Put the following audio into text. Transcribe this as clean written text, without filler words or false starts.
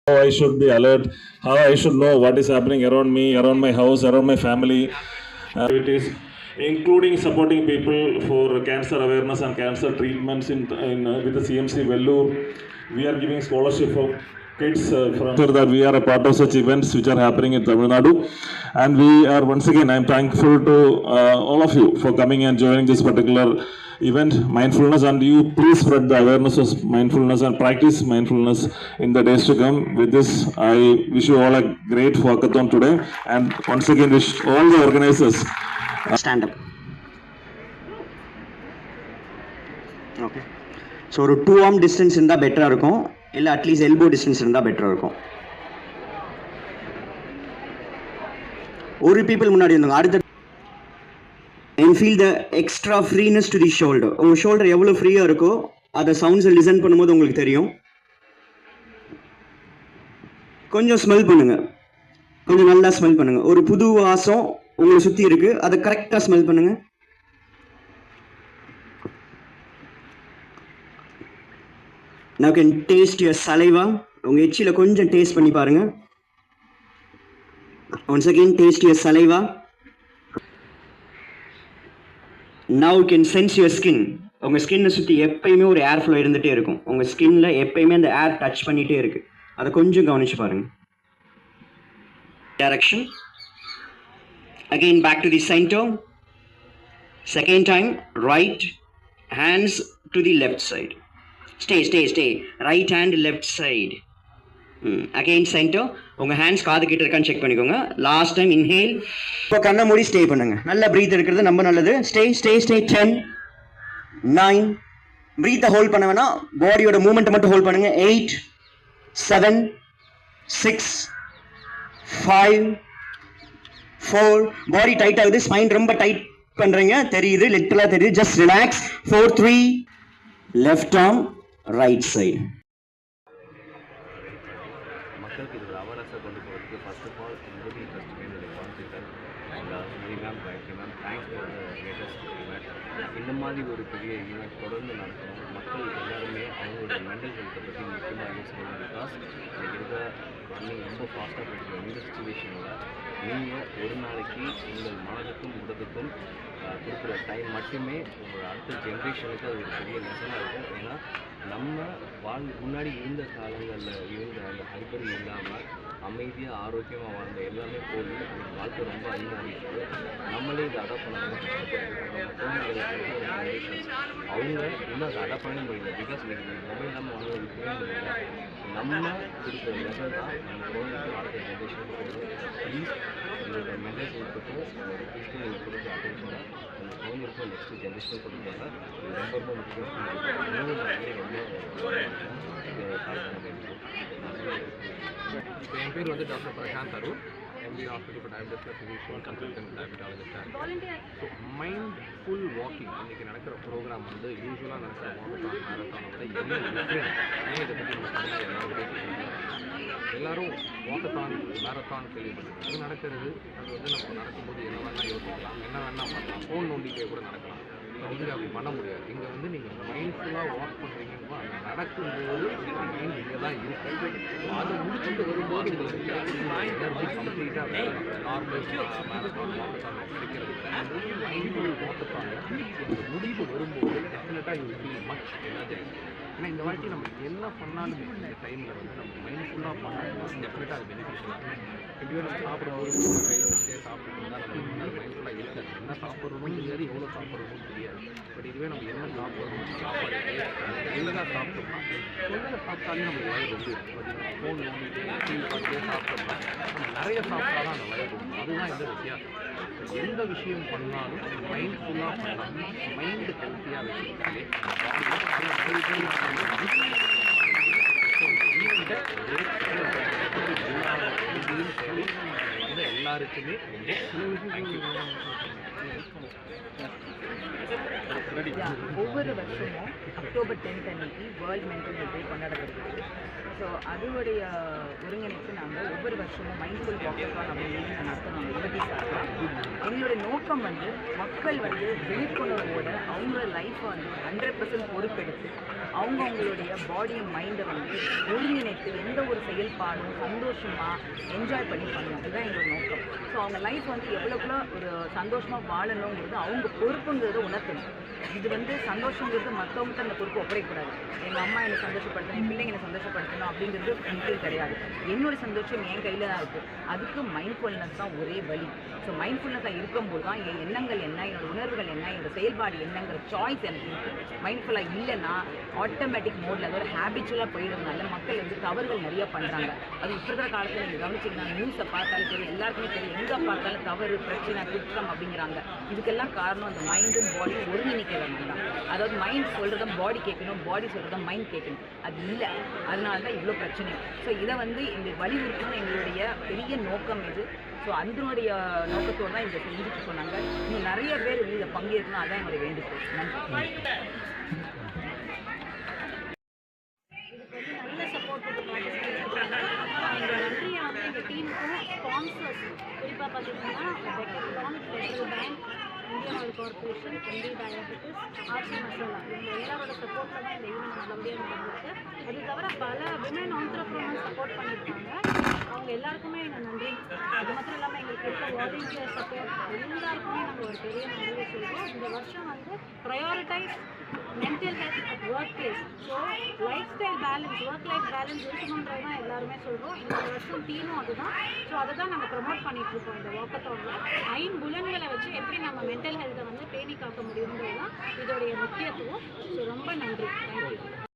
how I should be alert, how I should know what is happening around me, around my house, around my family. Activities, including supporting people for cancer awareness and cancer treatments with the CMC Vellore. We are giving scholarship for kids from sure that we are a part of such events which are happening in Tamil Nadu. And we are once again, I'm thankful to all of you for coming and joining this particular event, mindfulness, and you please spread the awareness of mindfulness and practice mindfulness in the days to come. With this, I wish you all a great walkathon today, and once again wish all the organizers stand up. Okay. So ஒரு 2 arm distance இருந்தா பெட்டரா இருக்கும், இல்ல at least elbow distance இருந்தா பெட்டரா இருக்கும். ஒரு people முன்னாடி வந்துங்க. அடுத்து and feel the extra freeness to the shoulder. உங்க shoulder எவ்வளவு ஃப்ரீயா இருக்கோ அத சவுண்ட்ஸ் லிசன் பண்ணும்போது உங்களுக்கு தெரியும். கொஞ்சம் ஸ்மெல் பண்ணுங்க, கொஞ்சம் நல்லா ஸ்மெல் பண்ணுங்க. ஒரு புது வாசம் உங்களை சுத்தி இருக்கு, அதை கரெக்டா ஸ்மெல் பண்ணுங்க. Now can taste your saliva. உங்க எச்சில கொஞ்சம் டேஸ்ட் பண்ணி பாருங்க. Once again taste your saliva. Now you can sense your skin. உங்க ஸ்கின்னை சுற்றி எப்பயுமே ஒரு ஏர் ஃப்ளோ இருந்துகிட்டே இருக்கும். உங்கள் ஸ்கின்ல எப்பயுமே அந்த ஏர் டச் பண்ணிகிட்டே இருக்கு. அதை கொஞ்சம் கவனிச்சு பாருங்க. Direction. Again back to the center. Second time, right hands to the left side. Stay. Right hand, left side. Again center. உங்க ஹேண்ட்ஸ் காது கிட்ட இருக்கான்னு செக் பண்ணிக்கோங்க. Last time inhale. இப்போ கண்ணை மூடி ஸ்டே பண்ணுங்க. நல்லா பிரீத் எடுக்கிறது ரொம்ப நல்லது. ஸ்டே 10 9. பிரீத்தை ஹோல்ட் பண்ண வேணாம், பாடியோட மூவ்மெண்ட் மட்டும் ஹோல்ட் பண்ணுங்க. 8 7 6 5 4. பாடி டைட் ஆகுது, ஸ்பைன் ரொம்ப டைட் பண்றீங்க தெரியுது, லிட்டரலா தெரியுது. Just relax. 4 3. Left arm right side. மக்களுக்கு இது அவேர்னஸாக கொண்டு போகிறதுக்கு first of all very interesting என்னுடைய concept and ma'am thank you ma'am, thanks for the latest event. இந்த மாதிரி ஒரு பெரிய ஈவெண்ட் தொடர்ந்து நடக்கணும். மக்கள் எல்லாருமே அவங்களோட மென்டல் ஹெல்த்தை பற்றி முக்கியமாக யூஸ் பண்ணணும். பிகாஸ் எனக்கு இருக்க ரன்னிங் ரொம்ப ஃபாஸ்ட்டாக போயிட்டு இந்த சுச்சுவேஷனில் நீங்கள் ஒரு நாளைக்கு உங்கள் மனதுக்கும் உடலுக்கும் கொடுக்குற டைம் மட்டுமே உங்களோட அடுத்த ஜென்ரேஷனுக்கு அது ஒரு பெரிய லெசனாக இருக்கும். ஏன்னா நம்ம முன்னாடி இருந்த காலங்களில் இருந்த அந்த ஹைபர் இல்லாமல் அமைதியாக ஆரோக்கியமாக வாழ்ந்த எல்லாமே போய் வாழ்க்கை ரொம்ப அதிகமாகிட்டு நம்மளே இதை அடாப்ட் பண்ண ரொம்ப கஷ்டப்பட்டு ஜென்ரேஷன்ஸ் அவங்க இன்னும் அதை அடாப்ட் பண்ண முடியல. பிகாஸ் இன்னைக்கு மொபைல் இல்லாமல் வாங்க இருக்கவே முடியல. நம்ம கொடுக்குற லெசன் தான் நம்ம குழந்தைக்கு அடுத்த ஜென்ரேஷனுக்கு போகுது. ப்ளீஸ் உங்களோட மென்டல் ஹெல்த்துக்கும் உங்களோட ஃபிசிக்கல் ஹெல்த் கொடுக்குற அட்டென்ஷனை உங்கள் குழந்தைக்கும் நெக்ஸ்ட் ஜென்ரேஷனுக்கு கொடுக்குறாங்க. இது ரொம்ப முக்கியம். இப்போ என் பேர் வந்து doctor Prashanth Arun, MD hospital for diabetes physician consultant diabetologist. So mindful walking இன்றைக்கி நடக்கிற ப்ரோக்ராம் வந்து யூஸ்வலாக நடக்கிற வாக்கத்தான் மேரத்தானோட என்ன டிஃப்ரெண்ட் ஏன் இதை பற்றி நம்ம எல்லாரும் பேசிக்கிறோம். எல்லோரும் வாக்கத்தான் மேரத்தான் கேள்விப்பட்டிருக்கோம். அது நடக்கிறது அது வந்து நம்ம நடக்கும்போது என்ன வேணால் யோசிக்கலாம், என்ன வேணால் பண்ணலாம், ஃபோன் நோண்டிக்கே கூட நடக்கலாம். இங்கே அப்படி பண்ண முடியாது. இங்கே வந்து நீங்கள் மைண்ட்ஃபுல்லாக வாக் பண்ணுறீங்கன்னா அது நடக்கும்போது உங்கள் மைண்ட் இங்கே தான் இருக்குது. அதை முடிச்சுட்டு வரும்போது உங்களுக்கு எனர்ஜி கம்ப்ளீட்டாக வேறு நார்மல் மேரத்தான் வாக்கத்தான் கிடைக்கிறது. மைண்ட்ஃபுல் வாக்கத்தான் இந்த முடிவு வரும்போது டெஃபினட்டாக யூ ஃபீல் மச் எனர்ஜைஸ். ஏன்னா இந்த வாட்டி நம்ம என்ன பண்ணாலும் இந்த டைமில் வந்து நம்ம மைண்ட்ஃபுல்லாக பண்ணாலும் டெஃபினட்டாக அது பெனிஃபிஷியலாக இருக்கும். எப்படியோ நம்ம சாப்பிடும்போது கையில் வச்சுட்டே சாப்பிட்டு இருந்தால் நம்ம மைண்ட்ஃபுல்லாக இருக்காது. என்ன சாப்பிட்றதும் தெரியாது, எவ்வளோ சாப்பிட்றதும் தெரியாது. பட் இதுவே நம்ம என்ன சாப்பிட்றோம், சாப்பாடு எல்லாம் சாப்பிட்டோம்னா கொஞ்சம் சாப்பிட்டாலே நம்ம வயது வந்து பார்த்தீங்கன்னா ஃபோன் வாங்கிட்டு டிவி பார்த்துட்டே சாப்பிட்டோம்னா நம்ம நிறைய சாப்பிட்டா தான் அந்த வயது வரும். அதுதான் எந்த வித்தியாசம். எந்த விஷயம் பண்ணாலும் மைண்ட்ஃபுல்லாக பண்ணாலும் மைண்டு ஹெல்த்தியாக வச்சுக்கிட்டாலே எல்லாருக்குமே சில விஷயம் ஒவ்வொரு வருஷமும் அக்டோபர் 10th அன்னைக்கு வேர்ல்டு மென்டல் ஹெல்த் டே கொண்டாடப்படுது. ஸோ அதோடைய ஒருங்கிணைத்து நாங்கள் ஒவ்வொரு வருஷமும் மைண்ட்ஃபுல் வாக்கத்தான் அப்படின்னு நடத்துகிறோம் யுவதி சார்பாக. எங்களுடைய நோக்கம் வந்து மக்கள் வந்து விழிப்புணர்வோட அவங்க லைஃப்பை வந்து 100% பொறுப்பெடுத்து அவங்களுடைய பாடியும் மைண்டை வந்து ஒருங்கிணைத்து எந்த ஒரு செயல்பாடும் சந்தோஷமாக என்ஜாய் பண்ணி பண்ணணும். இதுதான் எங்களோட நோக்கம். ஸோ அவங்க லைஃப் வந்து எவ்வளோக்குள்ள ஒரு சந்தோஷமாக வாழணுங்கிறது அவங்க பொறுப்புங்கிறத உணர்த்தணும். இது வந்து சந்தோஷங்கிறது மற்றவங்கள்ட்ட அந்த பொறுப்பு ஒப்படைக்கூடாது. எங்கள் அம்மா என்னை சந்தோஷப்படுத்தணும், என் பிள்ளைங்க என்னை சந்தோஷப்படுத்தணும் அப்படிங்கிறது எனக்கு கிடையாது. என்னோட சந்தோஷம் என் கையில் தான் இருக்குது. அதுக்கு மைண்ட்ஃபுல்னஸ் தான் ஒரே வழி. ஸோ மைண்ட்ஃபுல்னஸாக இருக்கும்போது தான் என் எண்ணங்கள் என்ன, என்னோட உணர்வுகள் என்ன, என்னோட செயல்பாடு என்னங்கிற சாய்ஸ் எனக்கு இருக்குது. மைண்ட்ஃபுல்லாக இல்லைன்னா ஆட்டோமேட்டிக் மோடில் அதோட ஹேபிச்சுவலாக போயிடுறதுனால மக்கள் வந்து தவறுகள் நிறையா பண்ணுறாங்க. அது இப்போ இருக்கிற காலத்தில் நீங்கள் கவனிச்சிங்கன்னா நியூஸை பார்த்தாலும் தெரியும், எல்லாருக்குமே தெரியும், எங்கே பார்த்தாலும் தவறு, பிரச்சனை, குற்றம் அப்படிங்கிறாங்க. இதுக்கெல்லாம் காரணம் அந்த மைண்டும் பாடியும் ஒருங்கிணைக்கிறவங்க தான். அதாவது மைண்ட் சொல்கிறத பாடி கேட்கணும், பாடி சொல்கிறத மைண்ட் கேட்கணும். அது இல்லை, அதனால தான் இவ்வளோ பிரச்சனை. ஸோ இதை வந்து இந்த வலியுறுத்தணும் எங்களுடைய பெரிய நோக்கம் இது. ஸோ அதனுடைய நோக்கத்தோடு தான் இதை செஞ்சுட்டு சொன்னாங்க. இன்னும் நிறைய பேர் இதை பங்கேற்கணும், அதான் எங்களுடைய வேண்டுகோள். நன்றி. நல்ல சப்போர்ட் கொடுத்து பார்ட்டிசிபேட் பண்ணுறாங்க. எங்கள் நன்றியை வந்து எங்கள் டீமுக்கும் ஸ்பான்சர்ஸ் குறிப்பாக பார்த்தீங்கன்னா federal bank, Indian oil corporation, anti diabetes, Aachi Masala இவங்க எல்லாரோட சப்போர்ட்டில் தான் இந்த ஈவெண்ட் நல்லபடியாக நடந்திருக்கு. அது தவிர பல விமன் ஆண்டர்ப்ரனர்ஸ் சப்போர்ட் பண்ணியிருக்காங்க. அவங்க எல்லாருக்குமே எங்கள் நன்றி. அது மட்டும் இல்லாமல் எங்களுக்கு இருக்க வாலண்டியர் சப்போர்ட் எல்லாருக்குமே நாங்கள் ஒரு பெரிய நன்றியை சொல்கிறோம். இந்த வருஷம் வந்து prioritise mental health at workplace. So lifestyle balance, work life balance இருக்கணுன்றது தான் எல்லாருமே சொல்கிறோம். இந்த வருஷம் தீமும் அதுதான். ஸோ அதை தான் நாங்கள் ப்ரமோட் பண்ணிகிட்ருக்கோம் இந்த வாக்கத்தோட. ஐம்புலன்களை வச்சு எப்படி நம்ம மென்டல் ஹெல்த்தை வந்து பேணி காக்க முடியுன்றது தான் இதோடைய முக்கியத்துவம். ஸோ ரொம்ப நன்றி. தேங்க்யூ.